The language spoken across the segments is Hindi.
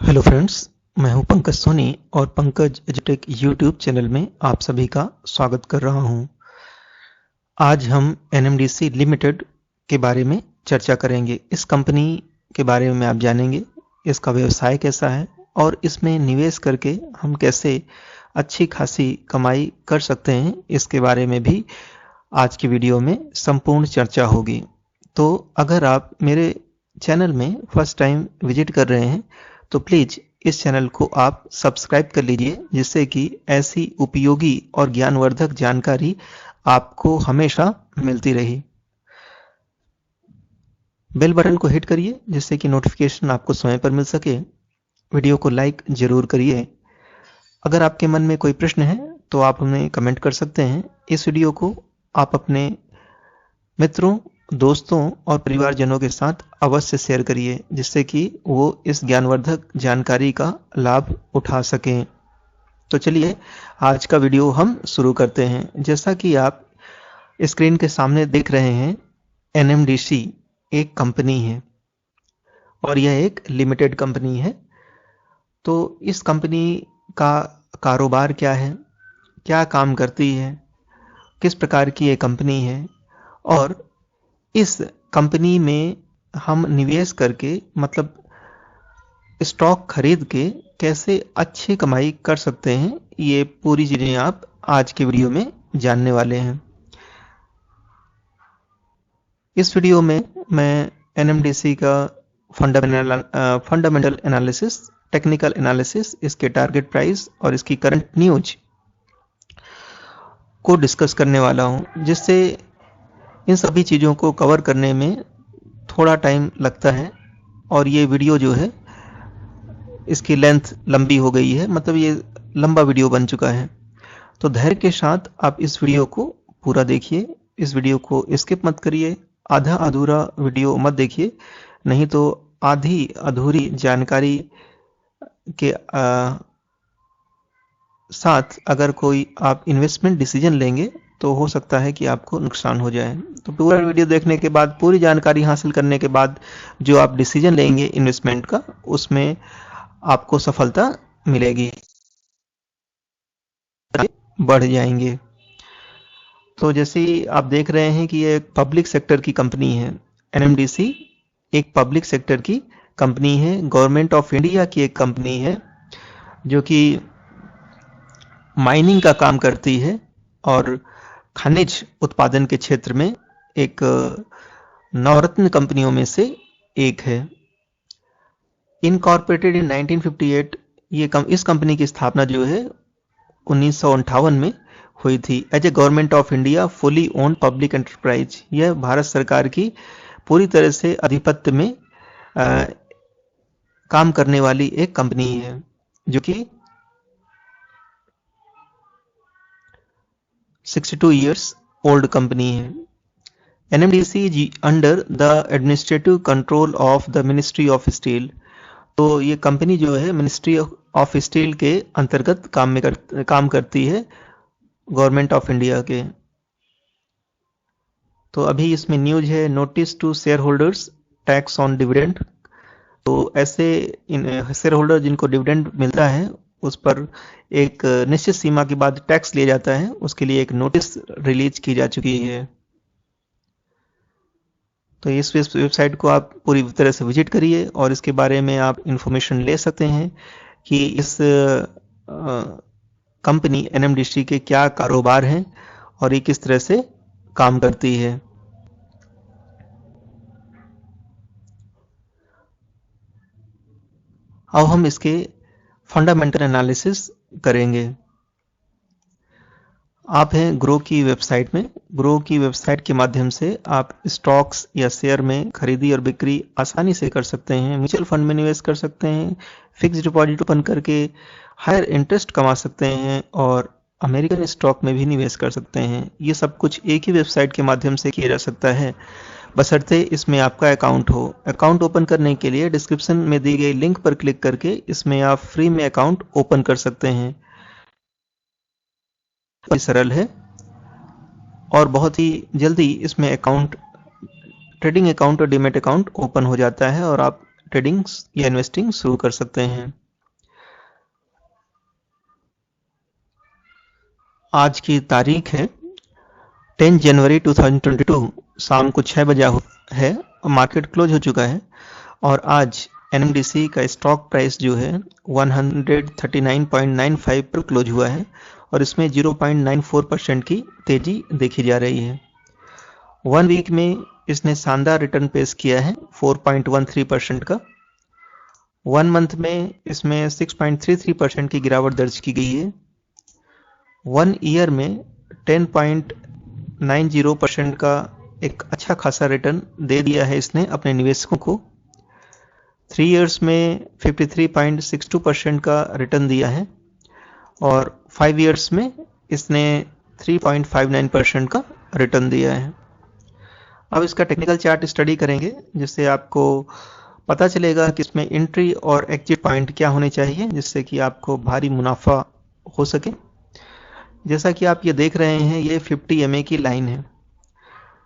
हेलो फ्रेंड्स, मैं हूं पंकज सोनी और पंकज एजुटेक यूट्यूब चैनल में आप सभी का स्वागत कर रहा हूं। आज हम एनएमडीसी लिमिटेड के बारे में चर्चा करेंगे। इस कंपनी के बारे में आप जानेंगे, इसका व्यवसाय कैसा है और इसमें निवेश करके हम कैसे अच्छी खासी कमाई कर सकते हैं, इसके बारे में भी आज की वीडियो में संपूर्ण चर्चा होगी। तो अगर आप मेरे चैनल में फर्स्ट टाइम विजिट कर रहे हैं तो प्लीज इस चैनल को आप सब्सक्राइब कर लीजिए, जिससे कि ऐसी उपयोगी और ज्ञानवर्धक जानकारी आपको हमेशा मिलती रही। बेल बटन को हिट करिए जिससे कि नोटिफिकेशन आपको समय पर मिल सके। वीडियो को लाइक जरूर करिए। अगर आपके मन में कोई प्रश्न है तो आप हमें कमेंट कर सकते हैं। इस वीडियो को आप अपने मित्रों, दोस्तों और परिवारजनों के साथ अवश्य शेयर करिए, जिससे कि वो इस ज्ञानवर्धक जानकारी का लाभ उठा सकें। तो चलिए आज का वीडियो हम शुरू करते हैं। जैसा कि आप स्क्रीन के सामने देख रहे हैं, एनएमडीसी एक कंपनी है और यह एक लिमिटेड कंपनी है। तो इस कंपनी का कारोबार क्या है, क्या काम करती है, किस प्रकार की ये कंपनी है और इस कंपनी में हम निवेश करके मतलब स्टॉक खरीद के कैसे अच्छी कमाई कर सकते हैं, ये पूरी चीजें आप आज के वीडियो में जानने वाले हैं। इस वीडियो में मैं एनएमडीसी का फंडामेंटल एनालिसिस, टेक्निकल एनालिसिस, इसके टारगेट प्राइस और इसकी करंट न्यूज को डिस्कस करने वाला हूं, जिससे इन सभी चीज़ों को कवर करने में थोड़ा टाइम लगता है और ये वीडियो जो है इसकी लेंथ लंबी हो गई है, मतलब ये लंबा वीडियो बन चुका है। तो धैर्य के साथ आप इस वीडियो को पूरा देखिए। इस वीडियो को स्किप मत करिए, आधा अधूरा वीडियो मत देखिए, नहीं तो आधी अधूरी जानकारी के साथ अगर कोई आप इन्वेस्टमेंट डिसीजन लेंगे तो हो सकता है कि आपको नुकसान हो जाए। तो पूरा वीडियो देखने के बाद, पूरी जानकारी हासिल करने के बाद जो आप डिसीजन लेंगे इन्वेस्टमेंट का, उसमें आपको सफलता मिलेगी, बढ़ जाएंगे। तो जैसे आप देख रहे हैं कि ये एक पब्लिक सेक्टर की कंपनी है। एनएमडीसी एक पब्लिक सेक्टर की कंपनी है, गवर्नमेंट ऑफ इंडिया की एक कंपनी है जो कि माइनिंग का काम करती है और खनिज उत्पादन के क्षेत्र में एक नवरत्न कंपनियों में से एक है। इनकॉर्पोरेटेड इन 1958, इस कंपनी की स्थापना जो है 1958 में हुई थी। As a government of India fully owned public enterprise, यह भारत सरकार की पूरी तरह से आधिपत्य में काम करने वाली एक कंपनी है, जो कि 62 years old कंपनी है। NMDC under the administrative control of the ministry of steel. तो ये कंपनी जो है मिनिस्ट्री ऑफ स्टील के अंतर्गत काम करती है, गवर्नमेंट ऑफ इंडिया के। तो अभी इसमें न्यूज है, notice to shareholders tax on dividend. तो ऐसे शेयर होल्डर जिनको डिविडेंड मिलता है उस पर एक निश्चित सीमा के बाद टैक्स लिया जाता है, उसके लिए एक नोटिस रिलीज की जा चुकी है। तो इस वेबसाइट को आप पूरी तरह से विजिट करिए और इसके बारे में आप इंफॉर्मेशन ले सकते हैं कि इस कंपनी एनएमडीसी के क्या कारोबार हैं और ये किस तरह से काम करती है। अब हम इसके फंडामेंटल एनालिसिस करेंगे। आप हैं ग्रो की वेबसाइट में। ग्रो की वेबसाइट के माध्यम से आप स्टॉक्स या शेयर में खरीदी और बिक्री आसानी से कर सकते हैं, म्यूचुअल फंड में निवेश कर सकते हैं, फिक्स डिपॉजिट ओपन करके हायर इंटरेस्ट कमा सकते हैं और अमेरिकन स्टॉक में भी निवेश कर सकते हैं। ये सब कुछ एक ही वेबसाइट के माध्यम से किया जा सकता है, बशर्ते इसमें आपका अकाउंट हो। अकाउंट ओपन करने के लिए डिस्क्रिप्शन में दी गई लिंक पर क्लिक करके इसमें आप फ्री में अकाउंट ओपन कर सकते हैं। सरल है और बहुत ही जल्दी इसमें अकाउंट, ट्रेडिंग अकाउंट और डीमैट अकाउंट ओपन हो जाता है और आप ट्रेडिंग या इन्वेस्टिंग शुरू कर सकते हैं। आज की तारीख है 10 जनवरी 2022, शाम को 6 बजा है और मार्केट क्लोज हो चुका है। और आज एनएमडीसी का स्टॉक प्राइस जो है 139.95 पर क्लोज हुआ है और इसमें 0.94% की तेजी देखी जा रही है। 1 वीक में इसने शानदार रिटर्न पेश किया है 4.13% का। 1 मंथ में इसमें 6.33% की गिरावट दर्ज की गई है। 1 ईयर में 10.90% का एक अच्छा खासा रिटर्न दे दिया है इसने अपने निवेशकों को। 3 इयर्स में 53.62% का रिटर्न दिया है और 5 इयर्स में इसने 3.59% का रिटर्न दिया है। अब इसका टेक्निकल चार्ट स्टडी करेंगे जिससे आपको पता चलेगा कि इसमें एंट्री और एग्जिट पॉइंट क्या होने चाहिए जिससे कि आपको भारी मुनाफा हो सके। जैसा कि आप ये देख रहे हैं, ये 50 MA की लाइन है,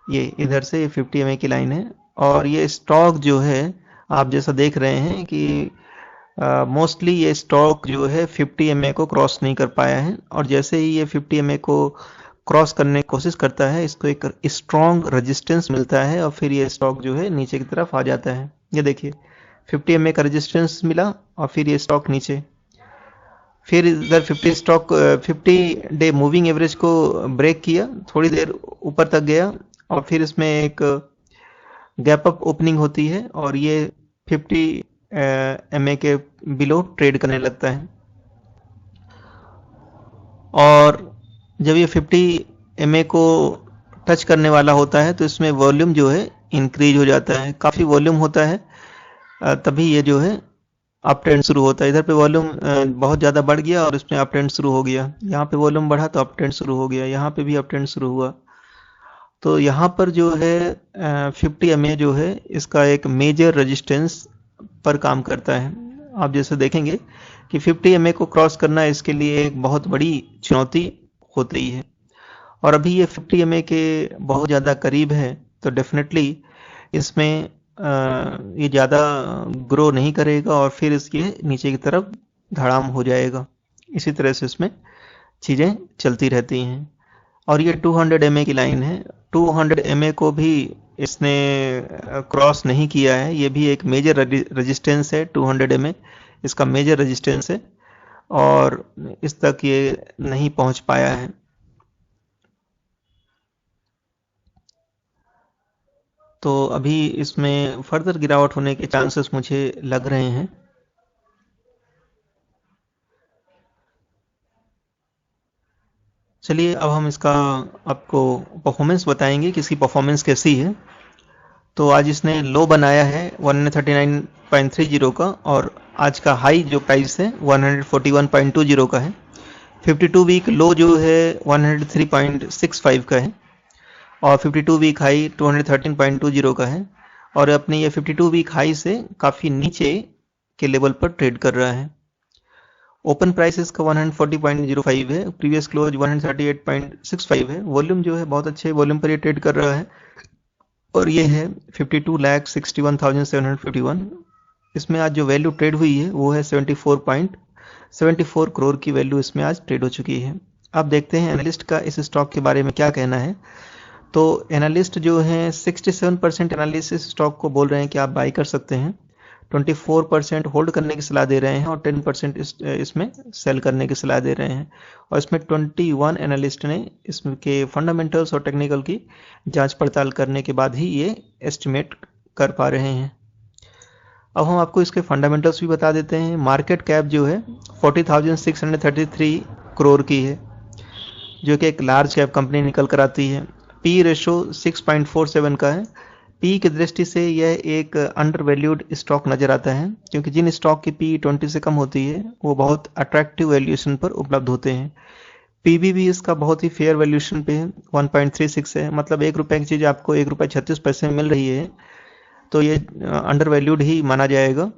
ये इधर से 50 MA की लाइन है और ये स्टॉक जो है आप जैसा देख रहे हैं कि मोस्टली ये स्टॉक जो है 50 MA को क्रॉस नहीं कर पाया है और जैसे ही ये 50 MA को क्रॉस करने की कोशिश करता है इसको एक स्ट्रॉन्ग रेजिस्टेंस मिलता है और फिर ये स्टॉक जो है नीचे की तरफ आ जाता है। ये देखिए 50 MA का रेजिस्टेंस मिला और फिर ये स्टॉक नीचे, फिर इधर 50 डे मूविंग एवरेज को ब्रेक किया, थोड़ी देर ऊपर तक गया और फिर इसमें एक गैप अप ओपनिंग होती है और ये 50 MA के बिलो ट्रेड करने लगता है। और जब ये 50 MA को टच करने वाला होता है तो इसमें वॉल्यूम जो है इंक्रीज हो जाता है, काफ़ी वॉल्यूम होता है, तभी ये जो है अप ट्रेंड शुरू होता है। इधर पे वॉल्यूम बहुत ज़्यादा बढ़ गया और इसमें अप ट्रेंड शुरू हो गया, यहाँ पे वॉल्यूम बढ़ा तो अप ट्रेंड शुरू हो गया, यहाँ पे भी अप ट्रेंड शुरू हुआ। तो यहाँ पर जो है 50 MA जो है इसका एक मेजर रेजिस्टेंस पर काम करता है। आप जैसे देखेंगे कि 50 MA को क्रॉस करना इसके लिए एक बहुत बड़ी चुनौती होती है और अभी ये 50 MA के बहुत ज़्यादा करीब है तो डेफिनेटली इसमें ये ज़्यादा ग्रो नहीं करेगा और फिर इसके नीचे की तरफ धड़ाम हो जाएगा। इसी तरह से इसमें चीज़ें चलती रहती हैं। और ये 200 MA की लाइन है, 200 MA को भी इसने क्रॉस नहीं किया है, ये भी एक मेजर रेजिस्टेंस है। 200 MA इसका मेजर रेजिस्टेंस है और इस तक ये नहीं पहुंच पाया है। तो अभी इसमें फर्दर गिरावट होने के चांसेस मुझे लग रहे हैं। चलिए अब हम इसका आपको परफॉर्मेंस बताएंगे कि इसकी परफॉर्मेंस कैसी है। तो आज इसने लो बनाया है 139.30 का और आज का हाई जो प्राइस है 141.20 का है। 52 वीक लो जो है 103.65 का है और 52 वीक हाई 213.20 का है और अपने ये 52 वीक हाई से काफ़ी नीचे के लेवल पर ट्रेड कर रहा है। ओपन प्राइस इसका 140.05 है, प्रीवियस क्लोज 138.65 है। वॉल्यूम जो है बहुत अच्छे वॉल्यूम पर ये ट्रेड कर रहा है और ये है 52,61,751। इसमें आज जो वैल्यू ट्रेड हुई है वो है 74.74 करोड़ की वैल्यू इसमें आज ट्रेड हो चुकी है। अब देखते हैं एनालिस्ट का इस स्टॉक के बारे में क्या कहना है। तो एनालिस्ट जो हैं 67% एनालिस्ट इस स्टॉक को बोल रहे हैं कि आप बाई कर सकते हैं, 24% होल्ड करने की सलाह दे रहे हैं और 10% इसमें सेल करने की सलाह दे रहे हैं। और इसमें 21 एनालिस्ट ने इसके फंडामेंटल्स और टेक्निकल की जांच पड़ताल करने के बाद ही ये एस्टिमेट कर पा रहे हैं। अब हम आपको इसके फंडामेंटल्स भी बता देते हैं। मार्केट कैप जो है 40,633 करोड़ की है जो कि एक लार्ज कैप कंपनी निकल कर आती है। पी रेशो 6.47 का है। पी की दृष्टि से यह एक अंडर वैल्यूड स्टॉक नजर आता है क्योंकि जिन स्टॉक की पी 20 से कम होती है वो बहुत अट्रैक्टिव वैल्यूएशन पर उपलब्ध होते हैं। पीबी भी इसका बहुत ही फेयर वैल्यूएशन पे है, 1.36 है, मतलब 1 रुपए की चीज़ आपको 1 रुपये 36 पैसे में मिल रही है तो ये अंडर वैल्यूड ही माना जाएगा।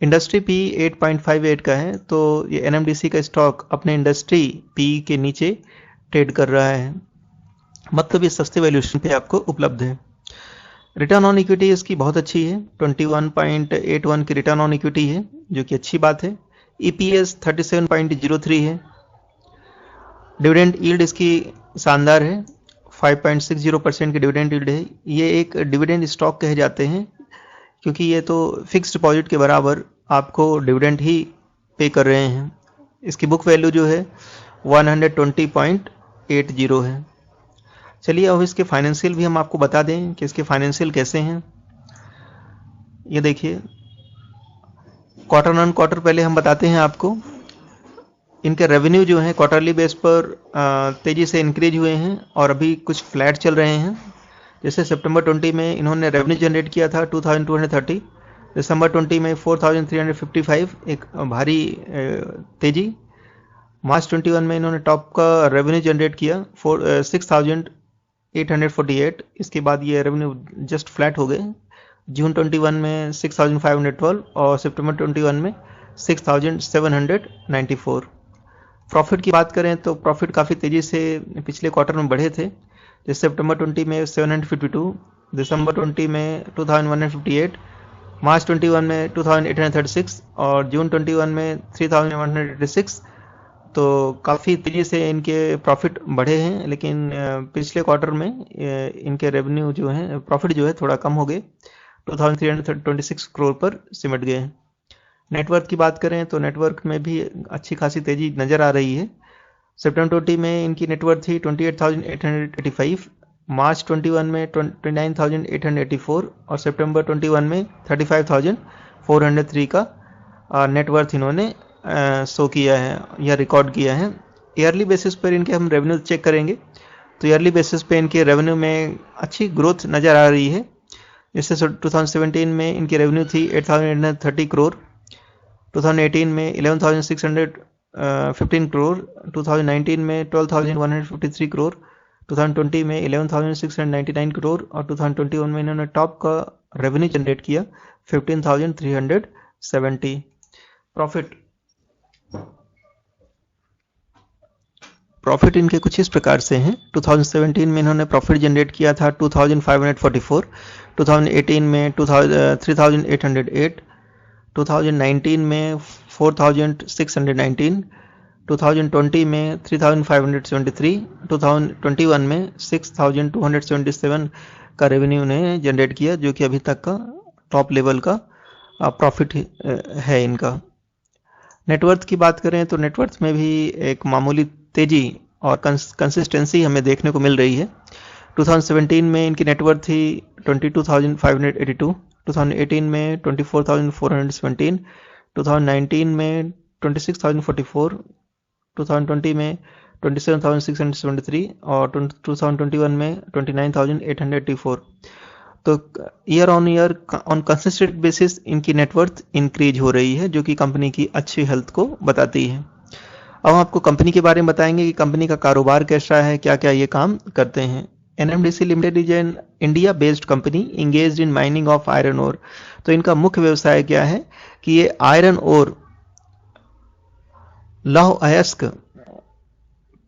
इंडस्ट्री पी 8.58 का है तो ये एनएमडीसी का स्टॉक अपने इंडस्ट्री पी के नीचे ट्रेड कर रहा है, मतलब ये सस्ते वैल्यूएशन पे आपको उपलब्ध है। रिटर्न ऑन इक्विटी इसकी बहुत अच्छी है, 21.81 की रिटर्न ऑन इक्विटी है, जो कि अच्छी बात है। EPS 37.03 है। डिविडेंड यील्ड इसकी शानदार है, 5.60% की डिविडेंड यील्ड है। ये एक डिविडेंड स्टॉक कहे जाते हैं, क्योंकि ये तो फिक्स डिपॉजिट के बराबर आपको डिविडेंड ही पे कर रहे हैं। इसकी बुक वैल्यू जो है 120.80 है। चलिए अब इसके फाइनेंशियल भी हम आपको बता दें कि इसके फाइनेंशियल कैसे हैं। ये देखिए, क्वार्टर ऑन क्वार्टर पहले हम बताते हैं आपको। इनके रेवेन्यू जो है क्वार्टरली बेस पर तेजी से इंक्रीज हुए हैं और अभी कुछ फ्लैट चल रहे हैं। जैसे सितंबर 20 में इन्होंने रेवेन्यू जनरेट किया था 2230, दिसंबर 20 में 4355, एक भारी तेजी। मार्च 21 में इन्होंने टॉप का रेवेन्यू जनरेट किया 6848, इसके बाद ये रेवेन्यू जस्ट फ्लैट हो गए। जून 21 में 6512 और सितंबर 21 में 6794। प्रॉफिट की बात करें तो प्रॉफिट काफ़ी तेज़ी से पिछले क्वार्टर में बढ़े थे। जैसे सितंबर 20 में 752, दिसंबर 20 में 2158, मार्च 21 में 2836 और जून 21 में 3186। तो काफ़ी तेज़ी से इनके प्रॉफिट बढ़े हैं, लेकिन पिछले क्वार्टर में इनके रेवेन्यू जो है, प्रॉफिट जो है थोड़ा कम हो गए, 2326 करोड़ पर सिमट गए हैं। नेटवर्क की बात करें तो नेटवर्क में भी अच्छी खासी तेज़ी नज़र आ रही है। सितंबर 20 में इनकी नेटवर्क थी 28,885, मार्च 21 में 29,884 और सितंबर 21 में 35,403 का नेटवर्थ इन्होंने शो किया है या रिकॉर्ड किया है। ईयरली बेसिस पर इनके हम रेवेन्यू चेक करेंगे तो ईयरली बेसिस पे इनके रेवेन्यू में अच्छी ग्रोथ नज़र आ रही है। जैसे 2017 में इनकी रेवेन्यू थी 8,830 करोड़, 2018 में 11,615 करोड़, 2019 में 12,153 करोड़, 2020 में 11,699 करोड़ और 2021 में इन्होंने टॉप का रेवेन्यू जनरेट किया 15,370। प्रॉफिट इनके कुछ इस प्रकार से हैं। 2017 में इन्होंने प्रॉफिट जनरेट किया था 2,544, 2018 में 3,808, 2019 में 4,619, 2020 में 3,573, 2021 में 6,277 का रेवेन्यू ने जनरेट किया, जो कि अभी तक का टॉप लेवल का प्रॉफिट है इनका। नेटवर्थ की बात करें तो नेटवर्थ में भी एक मामूली तेजी और कंसिस्टेंसी हमें देखने को मिल रही है। 2017 में इनकी नेटवर्थ थी 22,582, 2018 में 24,417, 2019 में 26,044, 2020 में 27,673 और 2021 में 29,884। तो year on year on consistent basis इनकी नेटवर्थ इंक्रीज हो रही है, जो कि कंपनी की अच्छी हेल्थ को बताती है। अब हम आपको कंपनी के बारे में बताएंगे कि कंपनी का कारोबार कैसा है, क्या क्या ये काम करते हैं। NMDC limited is an India based company engaged in mining of iron ore. तो इनका मुख्य व्यवसाय क्या है कि ये आयरन ओर, लौह अयस्क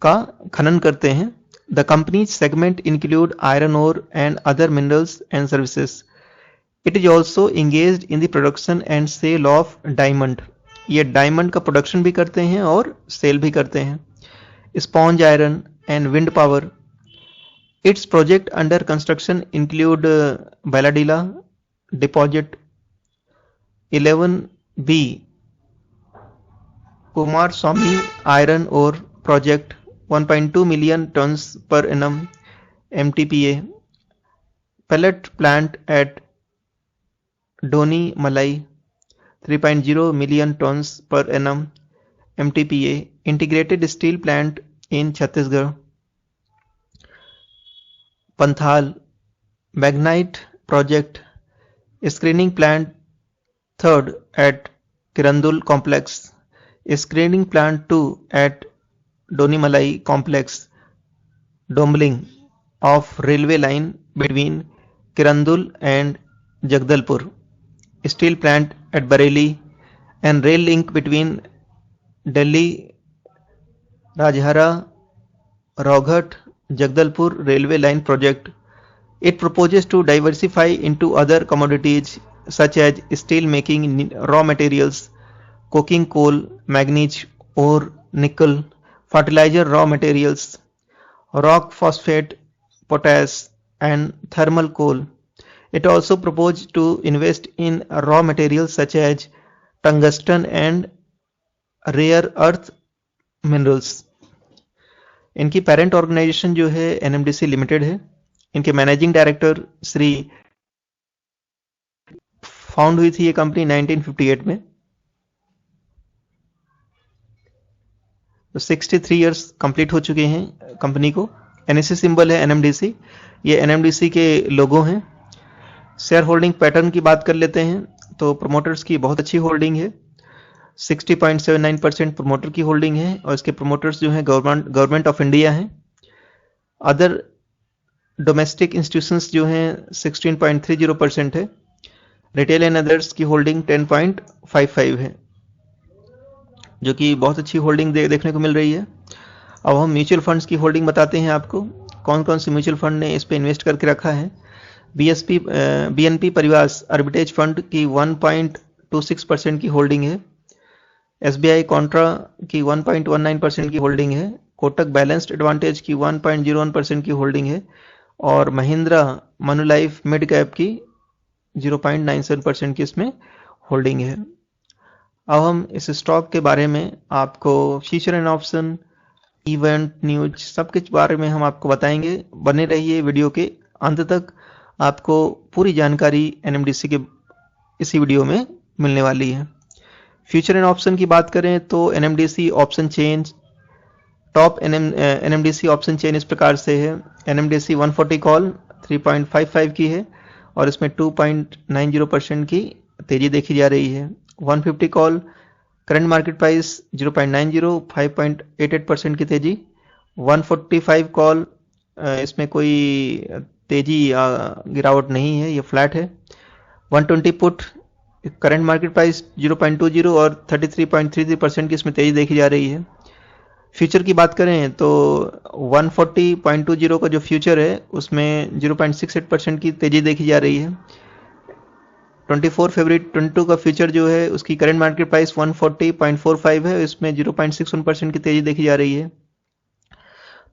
का खनन करते हैं। The company's segment include iron ore and other minerals and services. It is also engaged in the production and sale of diamond. ये डायमंड का प्रोडक्शन भी करते हैं और सेल भी करते हैं। Sponge iron and wind power. Its project under construction include Bailadila deposit, 11B Kumar Swamy iron ore project, 1.2 million tons per annum MTPA, pellet plant at Doni Malai, 3.0 million tons per annum MTPA, integrated steel plant in Chhattisgarh, Panthal Magnite project, screening plant third at Kirandul complex, screening plant 2 at Donimalai complex, Dombling of railway line between Kirandul and Jagdalpur, steel plant at Bareilly and rail link between Delhi, Rajhara, Rowghat, Jagdalpur railway line project, It proposes to diversify into other commodities such as steel making raw materials, coking coal, manganese ore, nickel, fertilizer raw materials, rock phosphate, potash, and thermal coal. It also proposed to invest in raw materials such as tungsten and rare earth minerals. इनकी पेरेंट ऑर्गेनाइजेशन जो है एनएमडीसी लिमिटेड है. इनके मैनेजिंग डायरेक्टर श्री फाउंड हुई थी ये कंपनी 1958 में. तो 63 इयर्स कंप्लीट हो चुके हैं कंपनी को. एनएससी सिंबल है एनएमडीसी. ये एनएमडीसी के लोगो हैं. शेयर होल्डिंग पैटर्न की बात कर लेते हैं तो प्रमोटर्स की बहुत अच्छी होल्डिंग है. 60.79% प्रमोटर की होल्डिंग है और इसके प्रमोटर्स जो हैं गवर्नमेंट ऑफ इंडिया हैं. अदर डोमेस्टिक इंस्टीट्यूशंस जो हैं 16.30% है. रिटेल एंड अदर्स की होल्डिंग 10.55 है, जो कि बहुत अच्छी होल्डिंग देखने को मिल रही है. अब हम म्यूचुअल फंड्स की होल्डिंग बताते हैं आपको. कौन कौन से म्यूचुअल फंड ने इस पे इन्वेस्ट करके रखा है. बीएनपी परिवास आर्बिट्रेज फंड की 1.26% की होल्डिंग है. एसबीआई कॉन्ट्रा की 1.19% की होल्डिंग है. कोटक बैलेंस्ड एडवांटेज की 1.01% की होल्डिंग है और महिंद्रा मनुलाइफ मिड कैप की 0.97% की इसमें होल्डिंग है. अब हम इस स्टॉक के बारे में आपको future and option, event, news सब के बारे में हम आपको बताएंगे. बने रहिए वीडियो के अंत तक. आपको पूरी जानकारी एनएमडीसी के इसी वीडियो में मिलने वाली है. फ्यूचर एंड ऑप्शन की बात करें तो NMDC option chain, top NMDC option chain इस प्रकार से है. एनएमडीसी 140 कॉल 3.55 की है और इसमें 2.90% की तेजी देखी जा रही है. 150 कॉल करंट मार्केट प्राइस 0.90, 5.88% की तेजी. 145 कॉल इसमें कोई तेजी गिरावट नहीं है, ये फ्लैट है. 120 पुट करंट मार्केट प्राइस 0.20 और 33.33% की इसमें तेजी देखी जा रही है. फ्यूचर की बात करें तो 140.20 का जो फ्यूचर है उसमें 0.68% की तेजी देखी जा रही है. 24 फरवरी 22 का फ्यूचर जो है उसकी करंट मार्केट प्राइस 140.45 है, इसमें 0.61% की तेजी देखी जा रही है.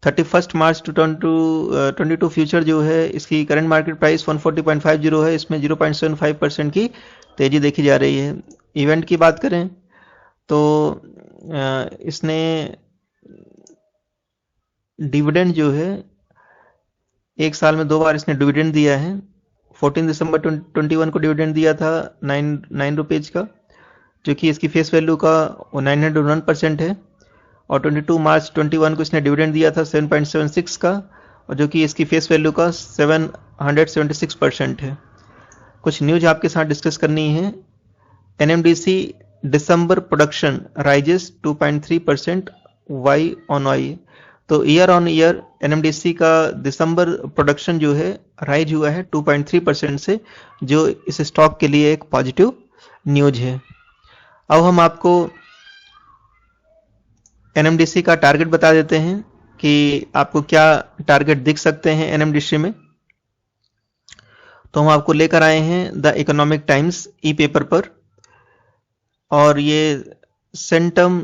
31 मार्च 2022 फ्यूचर जो है इसकी करंट मार्केट प्राइस 140.50 है, इसमें 0.75% की तेजी देखी जा रही है. इवेंट की बात करें तो इसने डिविडेंड जो है एक साल में 2 बार इसने डिविडेंड दिया है. 14 दिसंबर 2021 को डिविडेंड दिया था 9 रुपीज का, जो कि इसकी फेस वैल्यू का 901% है. और 22 मार्च 21 को इसने डिविडेंड दिया था 7.76 का, और जो कि इसकी फेस वैल्यू का 776% है. कुछ न्यूज आपके साथ डिस्कस करनी है. NMDC December production rises 2.3% Y on Y. तो ईयर ऑन ईयर एनएमडीसी का दिसंबर प्रोडक्शन जो है राइज हुआ है 2.3% से, जो इस स्टॉक के लिए एक पॉजिटिव न्यूज है. अब हम आपको एनएमडीसी का टारगेट बता देते हैं कि आपको क्या टारगेट दिख सकते हैं एनएमडीसी में. तो हम आपको लेकर आए हैं the economic times E paper पर, और ये सेंटम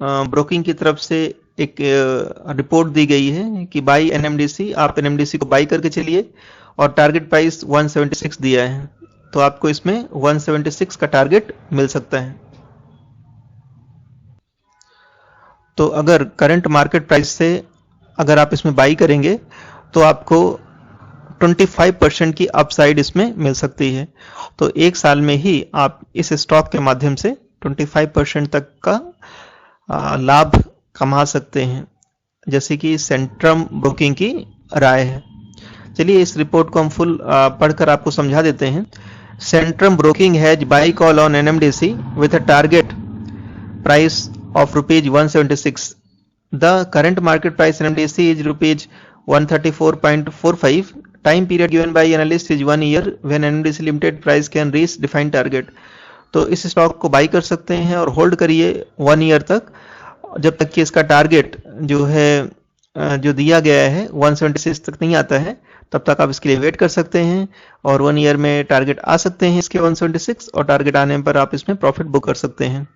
ब्रोकिंग की तरफ से एक रिपोर्ट दी गई है कि बाई एनएमडीसी, आप एनएमडीसी को बाई करके चलिए, और टारगेट प्राइस 176 दिया है. तो आपको इसमें 176 का टारगेट मिल सकता है. तो अगर करंट मार्केट प्राइस से अगर आप इसमें बाई करेंगे तो आपको 25% की अपसाइड इसमें मिल सकती है. तो एक साल में ही आप इस स्टॉक के माध्यम से 25% तक का लाभ कमा सकते हैं, जैसे कि सेंट्रम ब्रोकिंग की राय है. चलिए इस रिपोर्ट को हम फुल पढ़कर आपको समझा देते हैं. Centrum broking has by call on NMDC with a target price of rupees 176. The current market price NMDC is rupees 134.45. Time period given by analyst is 1 year when NMDC limited price can reach defined target. तो इस स्टॉक को बाई कर सकते हैं और होल्ड करिए 1 ईयर तक, जब तक कि इसका टारगेट जो है जो दिया गया है 176 तक नहीं आता है, तब तक आप इसके लिए वेट कर सकते हैं और 1 ईयर में टारगेट आ सकते हैं इसके 176 और टारगेट आने पर आप इसमें प्रॉफिट बुक कर सकते हैं।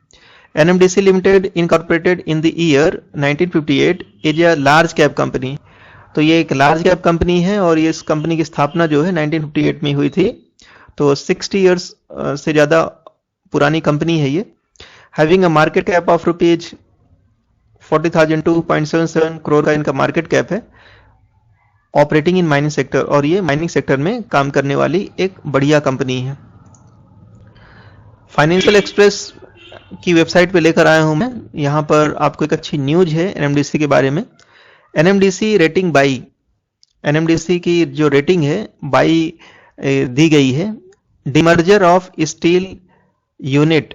NMDC Limited incorporated in the year 1958 is a large cap company। तो ये एक लार्ज कैप कंपनी है और ये इस कंपनी की स्थापना जो है 1958 में हुई थी। तो 60 इयर्स से ज़्यादा पुरानी कंपनी है ये। Having a market cap of rupees 40,002.77 crore का इनका मार्केट कैप है। ऑपरेटिंग इन माइनिंग सेक्टर, और ये माइनिंग सेक्टर में काम करने वाली एक बढ़िया कंपनी है। फाइनेंशियल एक्सप्रेस की वेबसाइट पे लेकर आया हूं मैं। यहाँ पर आपको एक अच्छी न्यूज है NMDC के बारे में। NMDC रेटिंग बाई, NMDC की जो रेटिंग है बाई दी गई है। डिमर्जर ऑफ स्टील यूनिट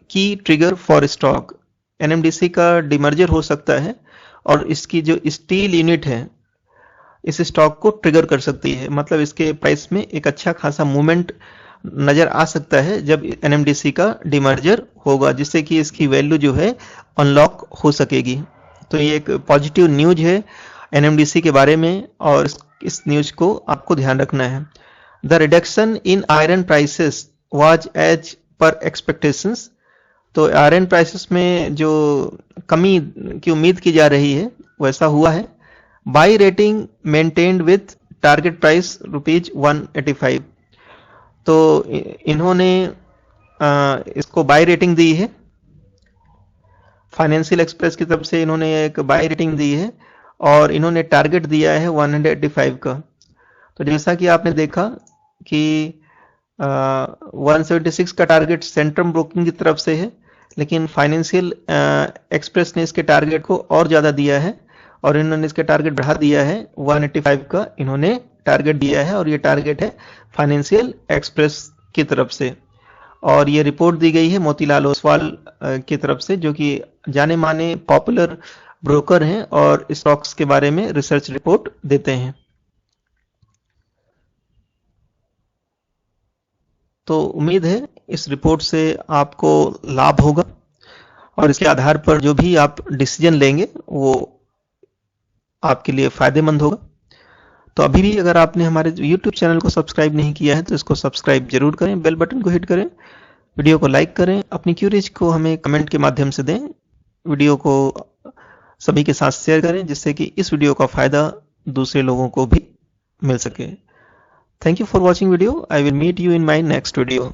की ट्रिगर फॉर स्टॉक। NMDC का डिमर्जर हो सकता है और इसकी जो स्टील यूनिट है इस स्टॉक को ट्रिगर कर सकती है, मतलब इसके प्राइस में एक अच्छा खासा मूवमेंट नजर आ सकता है जब NMDC का डिमर्जर होगा, जिससे कि इसकी वैल्यू जो है अनलॉक हो सकेगी। तो ये एक पॉजिटिव न्यूज है NMDC के बारे में और इस न्यूज को आपको ध्यान रखना है। The reduction in iron prices was as per expectations. तो आयरन प्राइसेस में जो कमी की उम्मीद की जा रही है वैसा हुआ है। By rating maintained with target price rupees 185। तो इन्होंने इसको बाई रेटिंग दी है। फाइनेंशियल एक्सप्रेस की तरफ से इन्होंने एक बाई रेटिंग दी है और इन्होंने टारगेट दिया है 185 का। तो जैसा कि आपने देखा कि 176 का टारगेट सेंट्रम ब्रोकिंग की तरफ से है, लेकिन फाइनेंशियल एक्सप्रेस ने इसके टारगेट को और ज़्यादा दिया है और इन्होंने इसके टारगेट बढ़ा दिया है। 185 का इन्होंने टारगेट दिया है और ये टारगेट है फाइनेंशियल एक्सप्रेस की तरफ से। और ये रिपोर्ट दी गई है मोतीलाल ओसवाल की तरफ से, जो कि जाने माने पॉपुलर ब्रोकर हैं और स्टॉक्स के बारे में रिसर्च रिपोर्ट देते हैं। तो उम्मीद है इस रिपोर्ट से आपको लाभ होगा और इसके आधार पर जो भी आप डिसीजन लेंगे वो आपके लिए फायदेमंद होगा। तो अभी भी अगर आपने हमारे YouTube चैनल को सब्सक्राइब नहीं किया है तो इसको सब्सक्राइब जरूर करें, बेल बटन को हिट करें, वीडियो को लाइक करें, अपनी क्यूरीज को हमें कमेंट के माध्यम से दें, वीडियो को सभी के साथ शेयर करें जिससे कि इस वीडियो का फायदा दूसरे लोगों को भी मिल सके। Thank you for watching video. I will meet you in my next video.